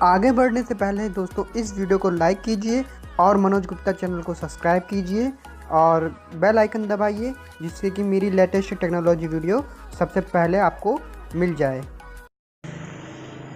आगे बढ़ने से पहले दोस्तों इस वीडियो को लाइक कीजिए और मनोज गुप्ता चैनल को सब्सक्राइब कीजिए और बेल आइकन दबाइए जिससे कि मेरी लेटेस्ट टेक्नोलॉजी वीडियो सबसे पहले आपको मिल जाए।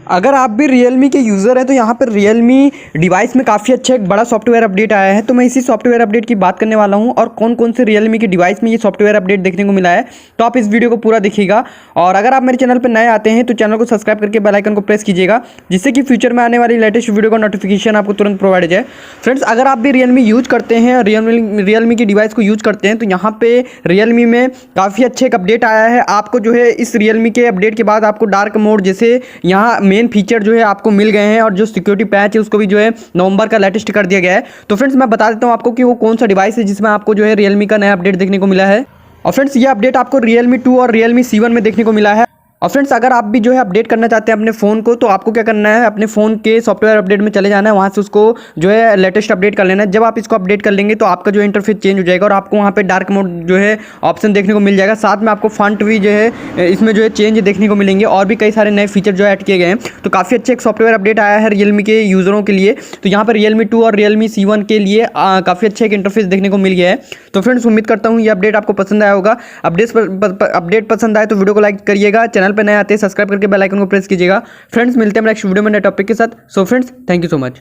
अगर आप भी Realme के यूज़र हैं तो यहाँ पर Realme डिवाइस में काफ़ी अच्छा एक बड़ा सॉफ्टवेयर अपडेट आया है। तो मैं इसी सॉफ्टवेयर अपडेट की बात करने वाला हूँ और कौन कौन से Realme के डिवाइस में ये सॉफ्टवेयर अपडेट देखने को मिला है। तो आप इस वीडियो को पूरा देखिएगा और अगर आप मेरे चैनल पर नए आते हैं तो चैनल को सब्सक्राइब करके बेल आइकन को प्रेस कीजिएगा जिससे कि फ्यूचर में आने वाली लेटेस्ट वीडियो का नोटिफिकेशन आपको तुरंत प्रोवाइड हो जाए। फ्रेंड्स, अगर आप भी Realme यूज करते हैं, Realme की डिवाइस को यूज करते हैं तो यहाँ पे Realme में काफ़ी अच्छे एक अपडेट आया है। आपको जो है इस Realme के अपडेट के बाद आपको डार्क मोड जैसे यहाँ मेन फीचर जो है आपको मिल गए हैं और जो सिक्योरिटी पैच है उसको भी जो है नवंबर का लेटेस्ट कर दिया गया है। तो फ्रेंड्स, मैं बता देता हूँ आपको कि वो कौन सा डिवाइस है जिसमें आपको जो है Realme का नया अपडेट देखने को मिला है। और फ्रेंड्स, ये अपडेट आपको Realme 2 और Realme C1 में देखने को मिला है। और फ्रेंड्स, अगर आप भी जो है अपडेट करना चाहते हैं अपने फ़ोन को तो आपको क्या करना है, अपने फ़ोन के सॉफ्टवेयर अपडेट में चले जाना है, वहाँ से उसको जो है लेटेस्ट अपडेट कर लेना है। जब आप इसको अपडेट कर लेंगे तो आपका जो इंटरफेस चेंज हो जाएगा और आपको वहाँ पे डार्क मोड जो है ऑप्शन देखने को मिल जाएगा। साथ में आपको फॉन्ट भी जो है इसमें जो है चेंज देखने को मिलेंगे और भी कई सारे नए फीचर जो है ऐड किए गए हैं। तो काफ़ी अच्छा एक सॉफ्टवेयर अपडेट आया है Realme के यूज़रों के लिए। तो यहाँ पर Realme 2 और Realme C1 के लिए काफ़ी अच्छा एक इंटरफेस देखने को मिल गया है। तो फ्रेंड्स, उम्मीद करता हूँ ये अपडेट आपको पसंद आया होगा। अपडेट पसंद आए तो वीडियो को लाइक करिएगा, चैनल पर नए आते हैं सब्सक्राइब करके बेल आइकन को प्रेस कीजिएगा। फ्रेंड्स, मिलते हैं नेक्स्ट वीडियो में नए टॉपिक के साथ। So friends, thank you so much.